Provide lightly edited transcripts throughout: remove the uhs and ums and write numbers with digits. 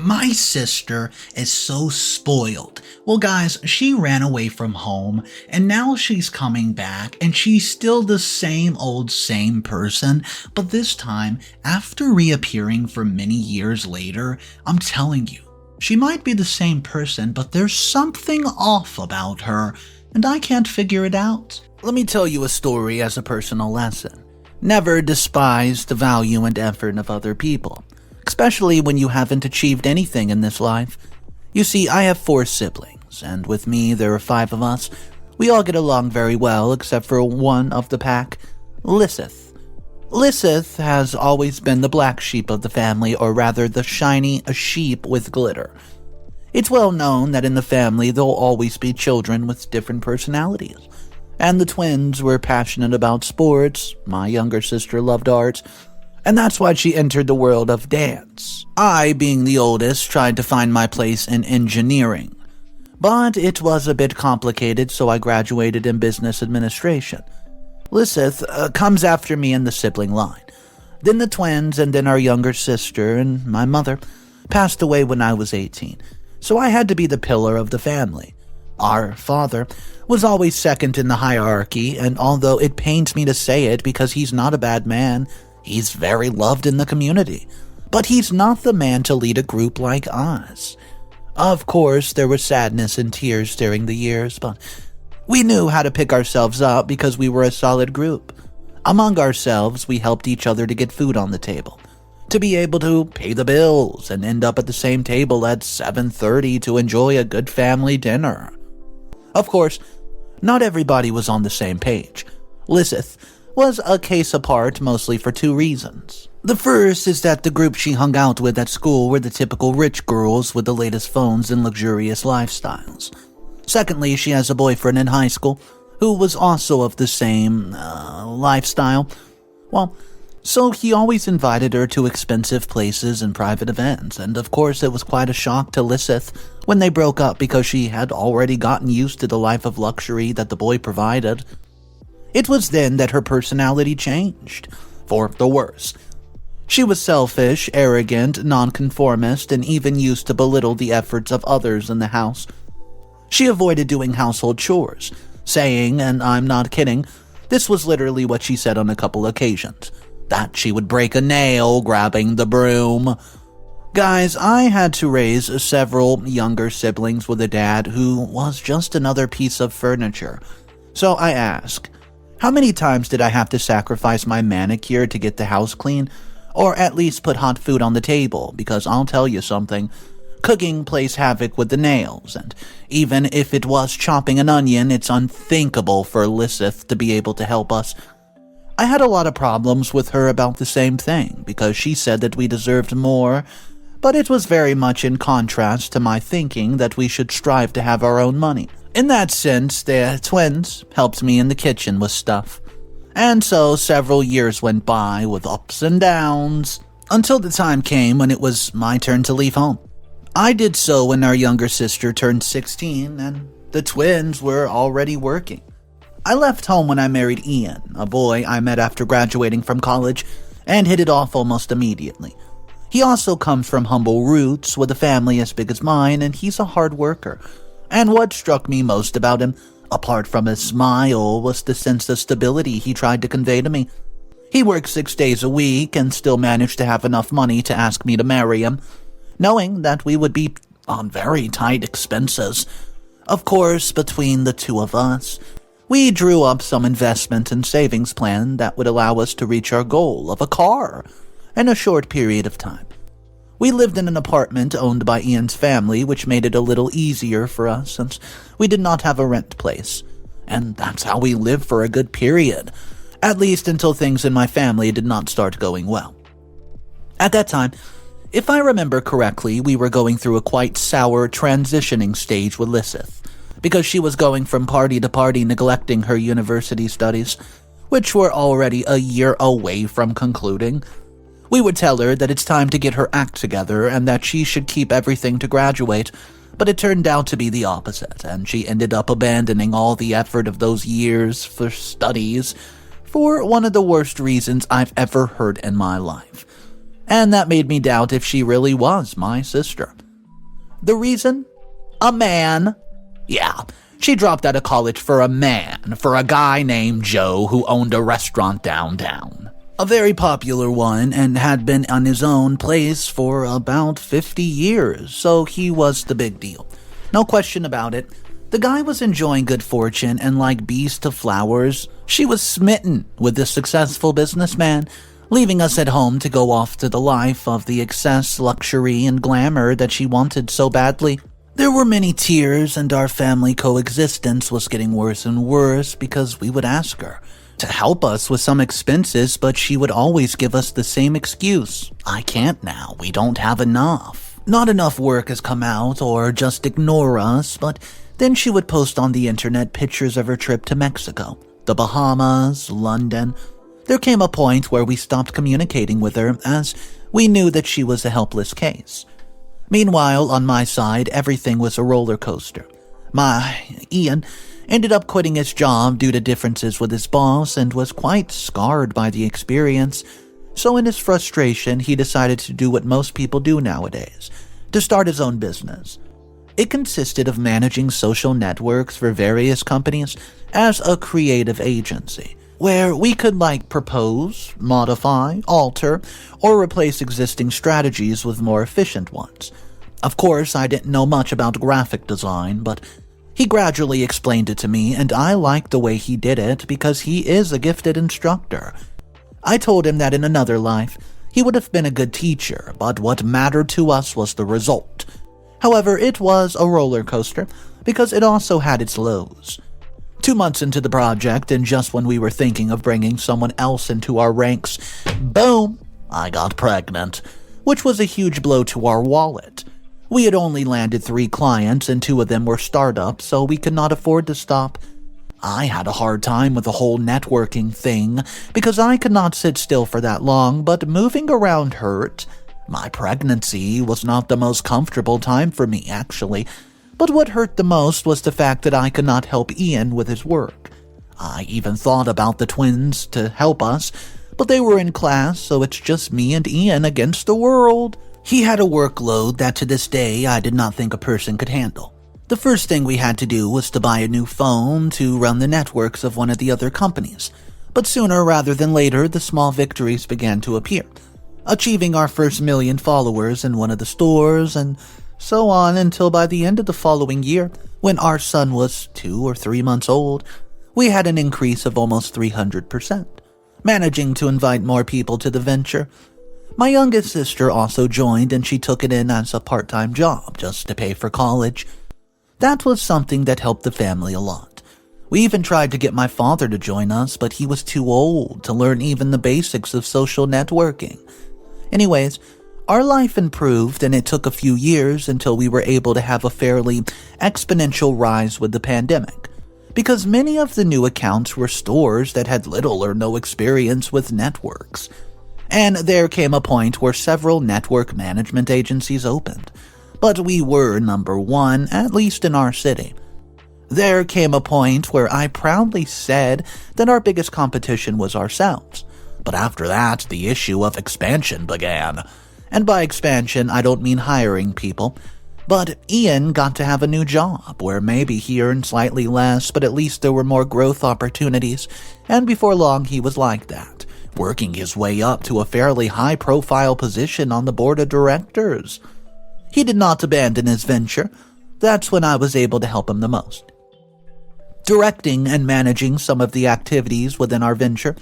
My sister is so spoiled. Well, guys, she ran away from home, and now she's coming back, and she's still the same old same person, but this time, after reappearing for many years later, I'm telling you, she might be the same person, but there's something off about her, and I can't figure it out. Let me tell you a story as a personal lesson. Never despise the value and effort of other people, especially when you haven't achieved anything in this life. You see, I have 4 siblings, and with me there are 5 of us. We all get along very well, except for one of the pack, Lisseth. Lisseth has always been the black sheep of the family, or rather the shiny sheep with glitter. It's well known that in the family there'll always be children with different personalities. And the twins were passionate about sports, my younger sister loved art, and that's why she entered the world of dance. I, being the oldest, tried to find my place in engineering. But it was a bit complicated, so I graduated in business administration. Lisseth comes after me in the sibling line. Then the twins, and then our younger sister, and my mother passed away when I was 18, so I had to be the pillar of the family. Our father was always second in the hierarchy, and although it pains me to say it because he's not a bad man, he's very loved in the community. But he's not the man to lead a group like us. Of course, there was sadness and tears during the years, but we knew how to pick ourselves up because we were a solid group. Among ourselves, we helped each other to get food on the table, to be able to pay the bills and end up at the same table at 7:30 to enjoy a good family dinner. Of course, not everybody was on the same page. Lisseth was a case apart mostly for 2 reasons. The first is that the group she hung out with at school were the typical rich girls with the latest phones and luxurious lifestyles. Secondly, she has a boyfriend in high school who was also of the same lifestyle. Well, so he always invited her to expensive places and private events, and of course it was quite a shock to Lisseth when they broke up because she had already gotten used to the life of luxury that the boy provided. It was then that her personality changed, for the worse. She was selfish, arrogant, nonconformist, and even used to belittle the efforts of others in the house. She avoided doing household chores, saying, and I'm not kidding, this was literally what she said on a couple occasions, that she would break a nail grabbing the broom. Guys, I had to raise several younger siblings with a dad who was just another piece of furniture. So I ask, how many times did I have to sacrifice my manicure to get the house clean? Or at least put hot food on the table? Because I'll tell you something, cooking plays havoc with the nails, and even if it was chopping an onion, it's unthinkable for Lisseth to be able to help us. I had a lot of problems with her about the same thing, because she said that we deserved more, but it was very much in contrast to my thinking that we should strive to have our own money. In that sense, the twins helped me in the kitchen with stuff. And so several years went by with ups and downs, until the time came when it was my turn to leave home. I did so when our younger sister turned 16, and the twins were already working. I left home when I married Ian, a boy I met after graduating from college, and hit it off almost immediately. He also comes from humble roots with a family as big as mine, and he's a hard worker. And what struck me most about him, apart from his smile, was the sense of stability he tried to convey to me. He worked 6 days a week and still managed to have enough money to ask me to marry him, knowing that we would be on very tight expenses. Of course, between the 2 of us, we drew up some investment and savings plan that would allow us to reach our goal of a car in a short period of time. We lived in an apartment owned by Ian's family, which made it a little easier for us since we did not have a rent place. And that's how we lived for a good period, at least until things in my family did not start going well. At that time, if I remember correctly, we were going through a quite sour transitioning stage with Lisseth, because she was going from party to party neglecting her university studies, which were already a year away from concluding. We would tell her that it's time to get her act together and that she should keep everything to graduate, but it turned out to be the opposite, and she ended up abandoning all the effort of those years for studies for one of the worst reasons I've ever heard in my life. And that made me doubt if she really was my sister. The reason? A man. Yeah, she dropped out of college for a man, for a guy named Joe who owned a restaurant downtown. A very popular one, and had been on his own place for about 50 years, so he was the big deal. No question about it. The guy was enjoying good fortune, and like bees to flowers, she was smitten with this successful businessman, leaving us at home to go off to the life of the excess, luxury, and glamour that she wanted so badly. There were many tears, and our family coexistence was getting worse and worse because we would ask her to help us with some expenses, but she would always give us the same excuse. I can't now, we don't have enough. Not enough work has come out, or just ignore us, but then she would post on the internet pictures of her trip to Mexico, the Bahamas, London. There came a point where we stopped communicating with her as we knew that she was a helpless case. Meanwhile, on my side, everything was a roller coaster. Ian ended up quitting his job due to differences with his boss and was quite scarred by the experience. So in his frustration, he decided to do what most people do nowadays, to start his own business. It consisted of managing social networks for various companies as a creative agency, where we could propose, modify, alter, or replace existing strategies with more efficient ones. Of course, I didn't know much about graphic design, but he gradually explained it to me, and I liked the way he did it because he is a gifted instructor. I told him that in another life, he would have been a good teacher, but what mattered to us was the result. However, it was a roller coaster because it also had its lows. 2 months into the project, and just when we were thinking of bringing someone else into our ranks, boom, I got pregnant, which was a huge blow to our wallet. We had only landed 3 clients, and 2 of them were startups, so we could not afford to stop. I had a hard time with the whole networking thing, because I could not sit still for that long, but moving around hurt. My pregnancy was not the most comfortable time for me, actually, but what hurt the most was the fact that I could not help Ian with his work. I even thought about the twins to help us, but they were in class, so it's just me and Ian against the world. He had a workload that to this day I did not think a person could handle. The first thing we had to do was to buy a new phone to run the networks of one of the other companies. But sooner rather than later, the small victories began to appear. Achieving our first 1 million followers in one of the stores, and so on until by the end of the following year, when our son was 2 or 3 months old, we had an increase of almost 300%, managing to invite more people to the venture. My youngest sister also joined, and she took it in as a part-time job just to pay for college. That was something that helped the family a lot. We even tried to get my father to join us, but he was too old to learn even the basics of social networking. Anyways, our life improved, and it took a few years until we were able to have a fairly exponential rise with the pandemic, because many of the new accounts were stores that had little or no experience with networks. And there came a point where several network management agencies opened, but we were number 1, at least in our city. There came a point where I proudly said that our biggest competition was ourselves, but after that, the issue of expansion began. And by expansion, I don't mean hiring people, but Ian got to have a new job where maybe he earned slightly less, but at least there were more growth opportunities, and before long he was like that, working his way up to a fairly high-profile position on the board of directors. He did not abandon his venture. That's when I was able to help him the most. Directing and managing some of the activities within our venture.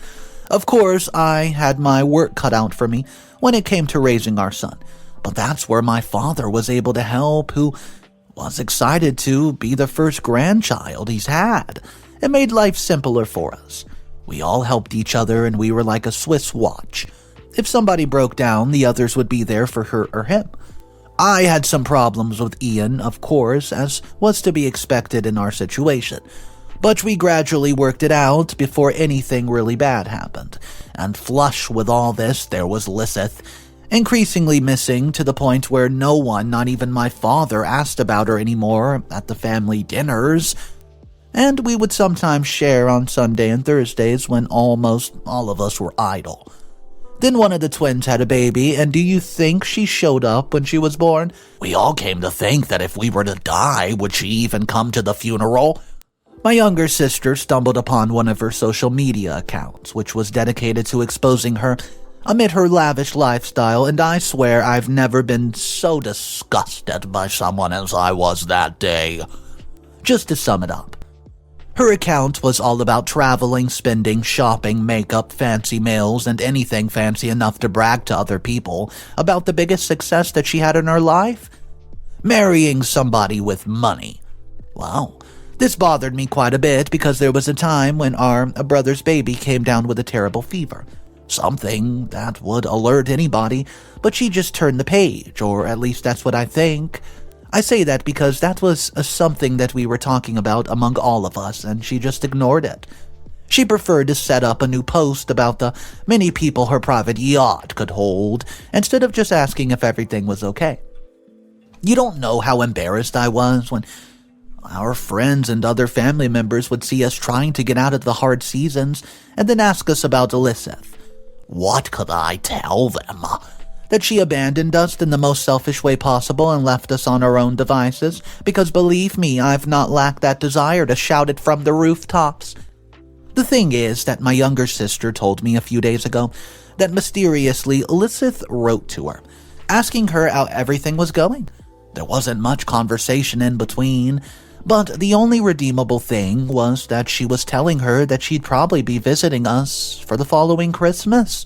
Of course, I had my work cut out for me when it came to raising our son, but that's where my father was able to help, who was excited to be the first grandchild he's had. It made life simpler for us. We all helped each other, and we were like a Swiss watch. If somebody broke down, the others would be there for her or him. I had some problems with Ian, of course, as was to be expected in our situation, but we gradually worked it out before anything really bad happened. And flush with all this, there was Lisseth, increasingly missing to the point where no one, not even my father, asked about her anymore at the family dinners. And we would sometimes share on Sunday and Thursdays when almost all of us were idle. Then one of the twins had a baby, and do you think she showed up when she was born? We all came to think that if we were to die, would she even come to the funeral? My younger sister stumbled upon one of her social media accounts, which was dedicated to exposing her amid her lavish lifestyle, and I swear I've never been so disgusted by someone as I was that day. Just to sum it up, her account was all about traveling, spending, shopping, makeup, fancy meals, and anything fancy enough to brag to other people about the biggest success that she had in her life: marrying somebody with money. Wow. This bothered me quite a bit because there was a time when our brother's baby came down with a terrible fever. Something that would alert anybody, but she just turned the page, or at least that's what I think. I say that because that was something that we were talking about among all of us, and she just ignored it. She preferred to set up a new post about the many people her private yacht could hold, instead of just asking if everything was okay. You don't know how embarrassed I was when our friends and other family members would see us trying to get out of the hard seasons and then ask us about Elizabeth. What could I tell them? That she abandoned us in the most selfish way possible and left us on our own devices, because believe me, I've not lacked that desire to shout it from the rooftops. The thing is that my younger sister told me a few days ago that mysteriously Elizabeth wrote to her, asking her how everything was going. There wasn't much conversation in between, but the only redeemable thing was that she was telling her that she'd probably be visiting us for the following Christmas.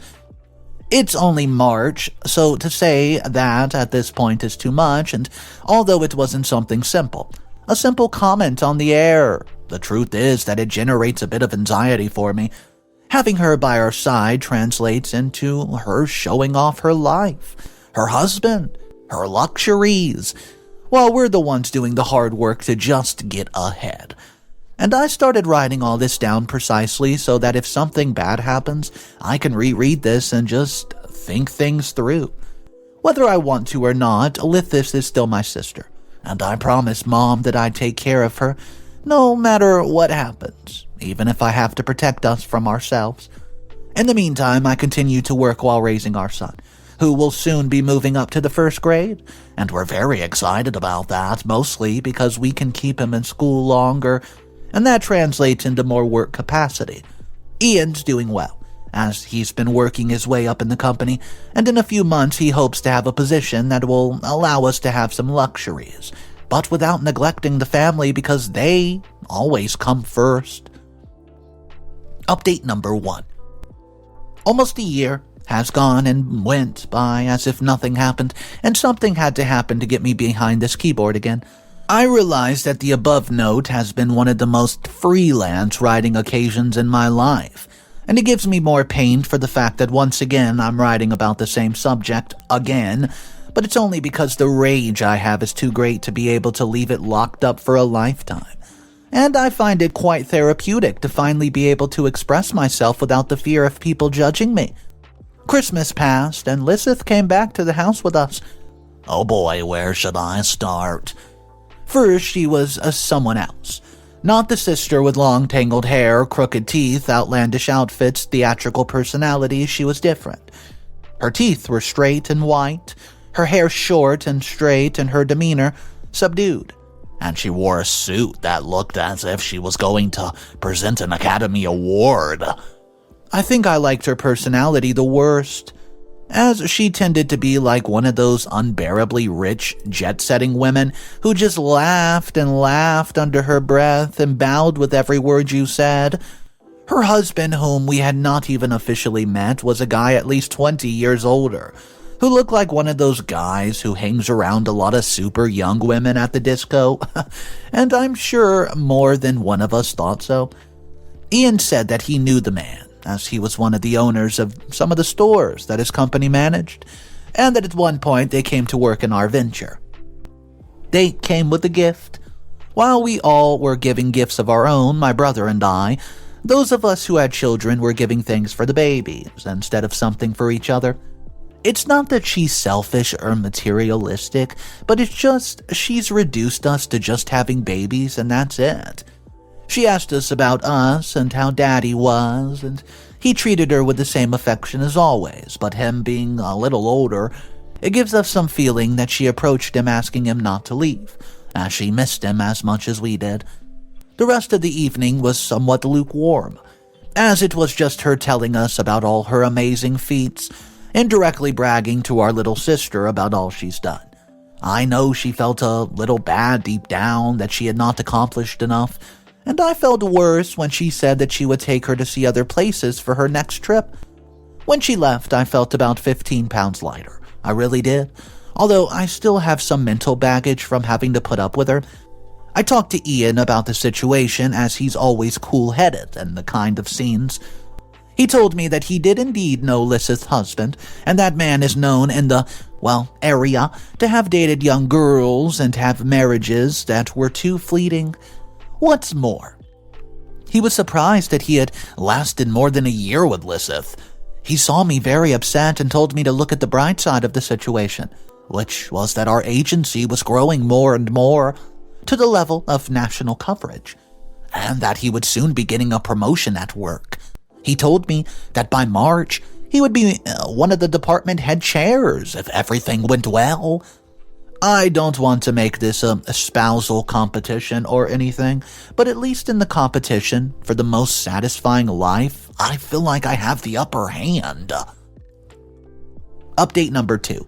It's only March, so to say that at this point is too much, and although it wasn't something simple, a simple comment on the air, the truth is that it generates a bit of anxiety for me. Having her by our side translates into her showing off her life, her husband, her luxuries, while we're the ones doing the hard work to just get ahead. And I started writing all this down precisely so that if something bad happens, I can reread this and just think things through. Whether I want to or not, Lithis is still my sister, and I promised Mom that I'd take care of her, no matter what happens, even if I have to protect us from ourselves. In the meantime, I continue to work while raising our son, who will soon be moving up to the first grade, and we're very excited about that, mostly because we can keep him in school longer, and that translates into more work capacity. Ian's doing well, as he's been working his way up in the company, and in a few months he hopes to have a position that will allow us to have some luxuries, but without neglecting the family because they always come first. Update number 1. Almost a year has gone and went by as if nothing happened, and something had to happen to get me behind this keyboard again. I realize that the above note has been one of the most freelance writing occasions in my life, and it gives me more pain for the fact that once again I'm writing about the same subject again, but it's only because the rage I have is too great to be able to leave it locked up for a lifetime. And I find it quite therapeutic to finally be able to express myself without the fear of people judging me. Christmas passed, and Lizeth came back to the house with us. Oh boy, where should I start? First, she was someone else. Not the sister with long tangled hair, crooked teeth, outlandish outfits, theatrical personality. She was different. Her teeth were straight and white, her hair short and straight, and her demeanor subdued. And she wore a suit that looked as if she was going to present an Academy Award. I think I liked her personality the worst, as she tended to be like one of those unbearably rich, jet-setting women who just laughed and laughed under her breath and bowed with every word you said. Her husband, whom we had not even officially met, was a guy at least 20 years older, who looked like one of those guys who hangs around a lot of super young women at the disco, and I'm sure more than one of us thought so. Ian said that he knew the man, as he was one of the owners of some of the stores that his company managed, and that at one point they came to work in our venture. They came with a gift. While we all were giving gifts of our own, my brother and I, those of us who had children were giving things for the babies instead of something for each other. It's not that she's selfish or materialistic, but it's just she's reduced us to just having babies and that's it. She asked us about us and how Daddy was, and He treated her with the same affection as always, but him being a little older, it gives us some feeling that she approached him asking him not to leave, as she missed him as much as we did. The rest of the evening was somewhat lukewarm, as it was just her telling us about all her amazing feats, indirectly bragging to our little sister about all she's done. I know she felt a little bad deep down that she had not accomplished enough, and I felt worse when she said that she would take her to see other places for her next trip. When she left, I felt about 15 pounds lighter. I really did, although I still have some mental baggage from having to put up with her. I talked to Ian about the situation, as he's always cool-headed and the kind of scenes. He told me that he did indeed know Lysith's husband, and that man is known in the, area to have dated young girls and have marriages that were too fleeting. What's more, he was surprised that he had lasted more than a year with Lysith. He saw me very upset and told me to look at the bright side of the situation, which was that our agency was growing more and more to the level of national coverage, and that he would soon be getting a promotion at work. He told me that by March, he would be one of the department head chairs if everything went well. I don't want to make this a spousal competition or anything, but at least in the competition for the most satisfying life, I feel like I have the upper hand. Update number 2.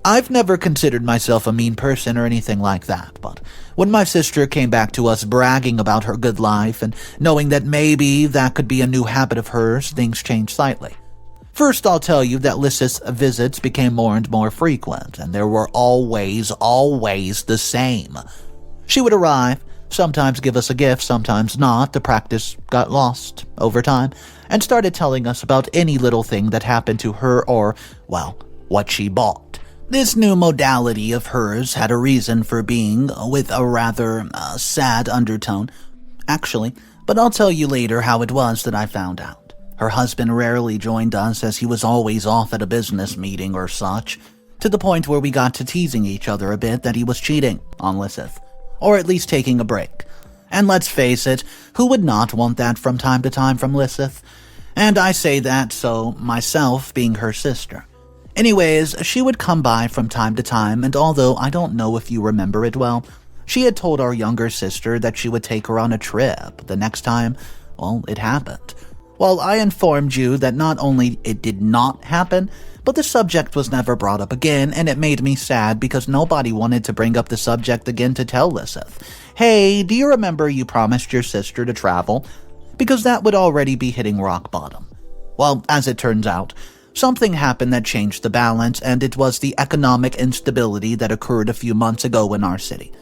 I've never considered myself a mean person or anything like that, but when my sister came back to us bragging about her good life and knowing that maybe that could be a new habit of hers, things changed slightly. First, I'll tell you that Lysith's visits became more and more frequent, and they were always the same. She would arrive, sometimes give us a gift, sometimes not. The practice got lost over time, and started telling us about any little thing that happened to her or, what she bought. This new modality of hers had a reason for being, with a rather sad undertone, actually, but I'll tell you later how it was that I found out. Her husband rarely joined us, as he was always off at a business meeting or such, to the point where we got to teasing each other a bit that he was cheating on Lysith, or at least taking a break. And let's face it, who would not want that from time to time from Lysith? And I say that so myself being her sister. Anyways, she would come by from time to time, and although I don't know if you remember it well, she had told our younger sister that she would take her on a trip the next time, it happened. Well, I informed you that not only it did not happen, but the subject was never brought up again, and it made me sad because nobody wanted to bring up the subject again to tell Lysith, hey, do you remember you promised your sister to travel? Because that would already be hitting rock bottom. Well, as it turns out, something happened that changed the balance, and it was the economic instability that occurred a few months ago in our city.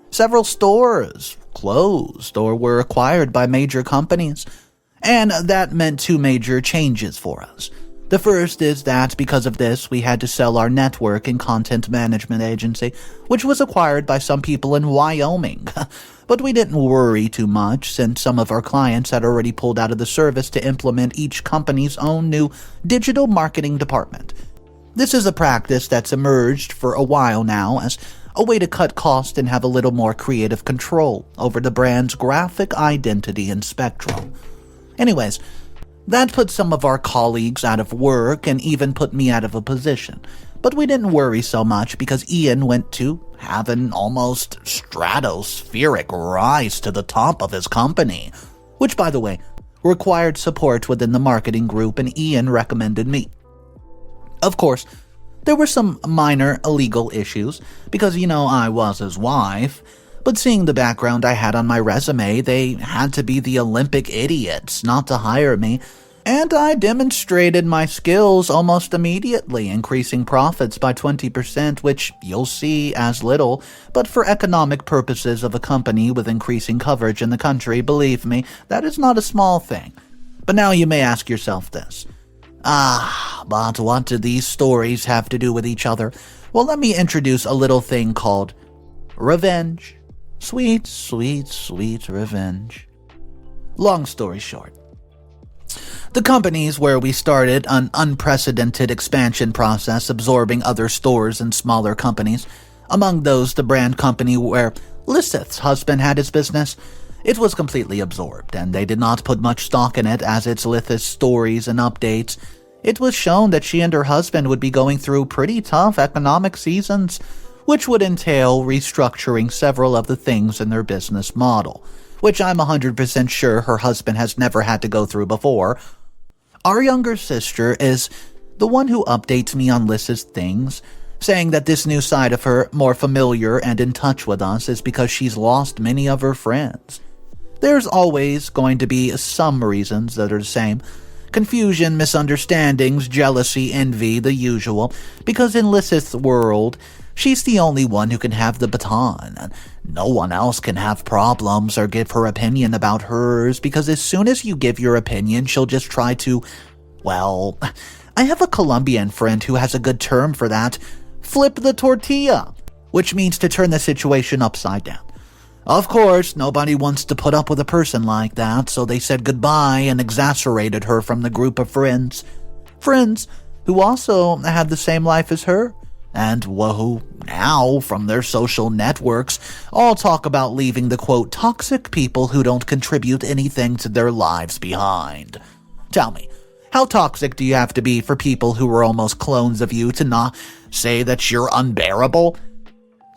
Several stores closed or were acquired by major companies, and that meant 2 major changes for us. The first is that because of this, we had to sell our network and content management agency, which was acquired by some people in Wyoming. But we didn't worry too much, since some of our clients had already pulled out of the service to implement each company's own new digital marketing department. This is a practice that's emerged for a while now as a way to cut costs and have a little more creative control over the brand's graphic identity and spectrum. Anyways, that put some of our colleagues out of work and even put me out of a position. But we didn't worry so much because Ian went to have an almost stratospheric rise to the top of his company, which, by the way, required support within the marketing group, and Ian recommended me. Of course, there were some minor illegal issues because, I was his wife. But seeing the background I had on my resume, they had to be the Olympic idiots not to hire me, and I demonstrated my skills almost immediately, increasing profits by 20%, which you'll see as little, but for economic purposes of a company with increasing coverage in the country, believe me, that is not a small thing. But now you may ask yourself this. But what do these stories have to do with each other? Well, let me introduce a little thing called revenge. Sweet, sweet, sweet revenge. Long story short, the companies where we started an unprecedented expansion process, absorbing other stores and smaller companies, among those the brand company where Lysith's husband had his business, It was completely absorbed, and they did not put much stock in it as it's Lith's stories and updates. It was shown that she and her husband would be going through pretty tough economic seasons, which would entail restructuring several of the things in their business model, which I'm 100% sure her husband has never had to go through before. Our younger sister is the one who updates me on Liz's things, saying that this new side of her, more familiar and in touch with us, is because she's lost many of her friends. There's always going to be some reasons that are the same. Confusion, misunderstandings, jealousy, envy, the usual, because in Liz's world, she's the only one who can have the baton. No one else can have problems or give her opinion about hers, because as soon as you give your opinion, she'll just try to, well, I have a Colombian friend who has a good term for that, flip the tortilla, which means to turn the situation upside down. Of course, nobody wants to put up with a person like that, so they said goodbye and exasperated her from the group of friends. Friends who also had the same life as her, and who now, from their social networks, all talk about leaving the, quote, toxic people who don't contribute anything to their lives behind. Tell me, how toxic do you have to be for people who are almost clones of you to not say that you're unbearable?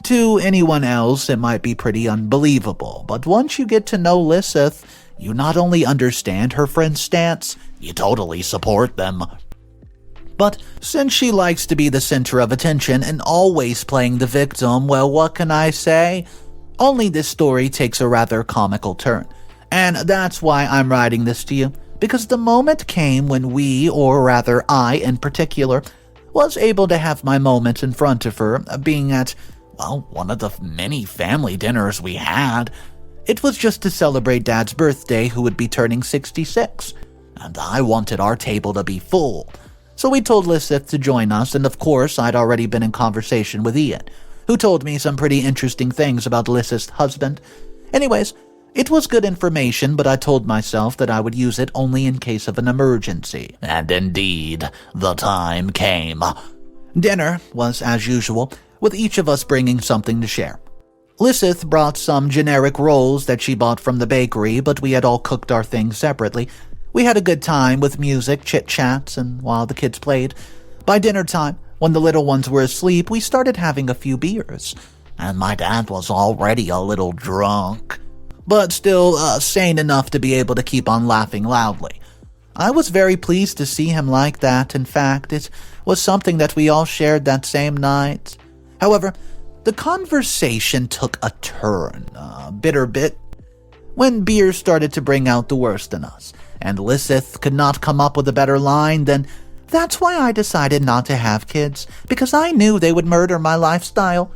To anyone else, it might be pretty unbelievable, but once you get to know Lizeth, you not only understand her friend's stance, you totally support them. But since she likes to be the center of attention and always playing the victim, well, what can I say? Only this story takes a rather comical turn. And that's why I'm writing this to you, because the moment came when we, or rather I in particular, was able to have my moment in front of her, being at, well, one of the many family dinners we had. It was just to celebrate Dad's birthday, who would be turning 66, and I wanted our table to be full. So we told Lizeth to join us, and of course I'd already been in conversation with Ian, who told me some pretty interesting things about Lizeth's husband. Anyways, it was good information, but I told myself that I would use it only in case of an emergency. And indeed, the time came. Dinner was as usual, with each of us bringing something to share. Lizeth brought some generic rolls that she bought from the bakery, but we had all cooked our things separately. We had a good time with music, chit-chats, and while the kids played. By dinner time, when the little ones were asleep, we started having a few beers, and my dad was already a little drunk, but still sane enough to be able to keep on laughing loudly. I was very pleased to see him like that. In fact, it was something that we all shared that same night. However, the conversation took a turn, a bitter bit, when beer started to bring out the worst in us, and Lizeth could not come up with a better line than, "That's why I decided not to have kids, because I knew they would murder my lifestyle."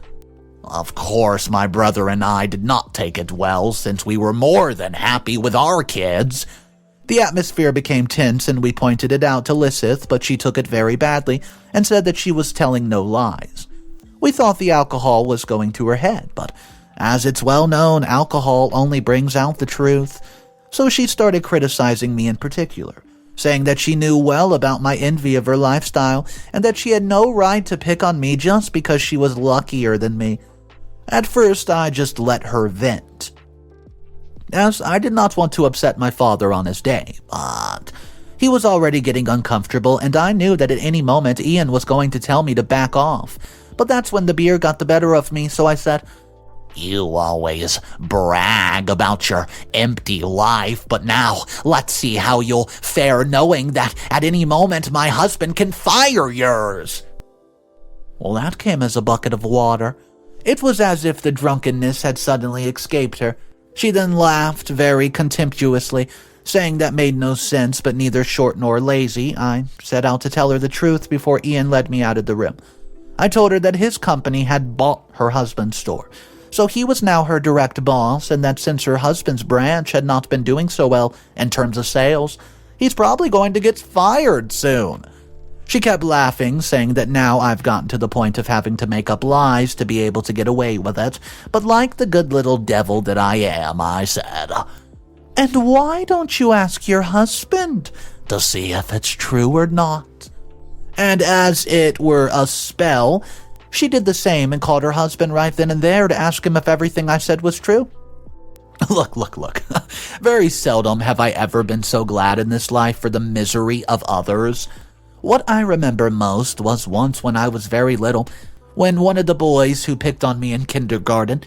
Of course, my brother and I did not take it well, since we were more than happy with our kids. The atmosphere became tense, and we pointed it out to Lizeth, but she took it very badly and said that she was telling no lies. We thought the alcohol was going to her head, but as it's well known, alcohol only brings out the truth. So she started criticizing me in particular, saying that she knew well about my envy of her lifestyle and that she had no right to pick on me just because she was luckier than me. At first, I just let her vent, as I did not want to upset my father on his day, but he was already getting uncomfortable, and I knew that at any moment Ian was going to tell me to back off. But that's when the beer got the better of me, so I said, "You always brag about your empty life, but now let's see how you'll fare knowing that at any moment my husband can fire yours." Well, that came as a bucket of water. It was as if the drunkenness had suddenly escaped her. She then laughed very contemptuously, saying that made no sense, but neither short nor lazy. I set out to tell her the truth before Ian led me out of the room. I told her that his company had bought her husband's store, so he was now her direct boss, and that since her husband's branch had not been doing so well in terms of sales, he's probably going to get fired soon. She kept laughing, saying that now I've gotten to the point of having to make up lies to be able to get away with it, but like the good little devil that I am, I said, "And why don't you ask your husband to see if it's true or not?" And as it were a spell, she did the same and called her husband right then and there to ask him if everything I said was true. Look. Very seldom have I ever been so glad in this life for the misery of others. What I remember most was once when I was very little, when one of the boys who picked on me in kindergarten,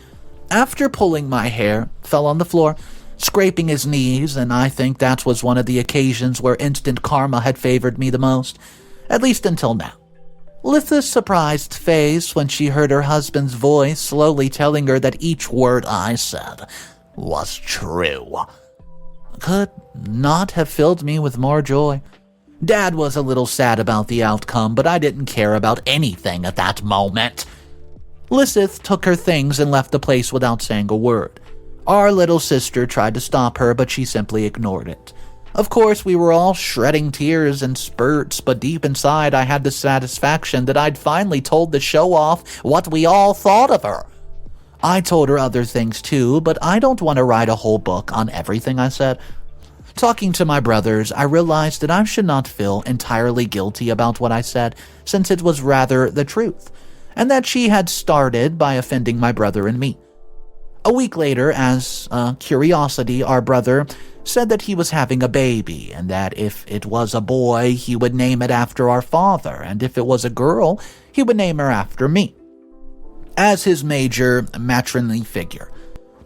after pulling my hair, fell on the floor, scraping his knees, and I think that was one of the occasions where instant karma had favored me the most, at least until now. Litha's surprised face when she heard her husband's voice slowly telling her that each word I said was true could not have filled me with more joy. Dad was a little sad about the outcome, but I didn't care about anything at that moment. Lysith took her things and left the place without saying a word. Our little sister tried to stop her, but she simply ignored it. Of course, we were all shredding tears in spurts, but deep inside I had the satisfaction that I'd finally told the show-off what we all thought of her. I told her other things too, but I don't want to write a whole book on everything I said. Talking to my brothers, I realized that I should not feel entirely guilty about what I said, since it was rather the truth, and that she had started by offending my brother and me. A week later, as a curiosity, our brother said that he was having a baby, and that if it was a boy, he would name it after our father, and if it was a girl, he would name her after me, as his major matronly figure.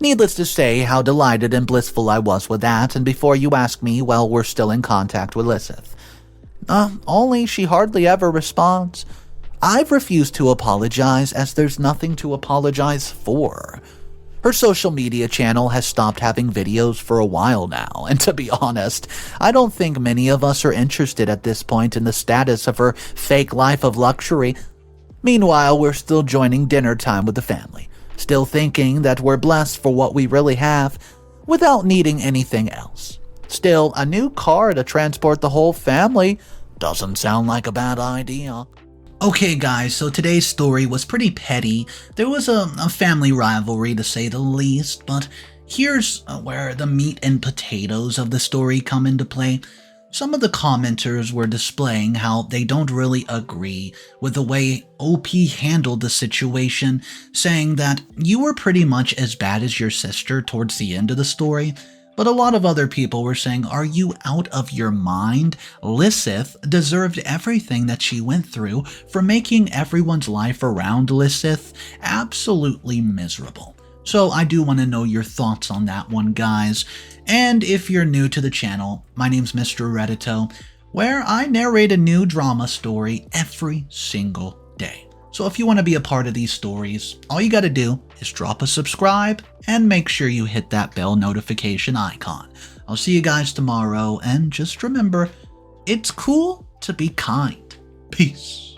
Needless to say how delighted and blissful I was with that, and before you ask me, well, we're still in contact with Lysith. Only she hardly ever responds. I've refused to apologize, as there's nothing to apologize for. Her social media channel has stopped having videos for a while now, and to be honest, I don't think many of us are interested at this point in the status of her fake life of luxury. Meanwhile, we're still joining dinner time with the family, still thinking that we're blessed for what we really have, without needing anything else. Still, a new car to transport the whole family doesn't sound like a bad idea. Okay guys, so today's story was pretty petty. There was a family rivalry to say the least, but here's where the meat and potatoes of the story come into play. Some of the commenters were displaying how they don't really agree with the way OP handled the situation, saying that you were pretty much as bad as your sister towards the end of the story. But a lot of other people were saying, are you out of your mind? Lysith deserved everything that she went through for making everyone's life around Lysith absolutely miserable. So I do want to know your thoughts on that one, guys. And if you're new to the channel, my name's Mr. Reddito, where I narrate a new drama story every single day. So if you want to be a part of these stories, all you got to do is drop a subscribe and make sure you hit that bell notification icon. I'll see you guys tomorrow, and just remember, it's cool to be kind. Peace.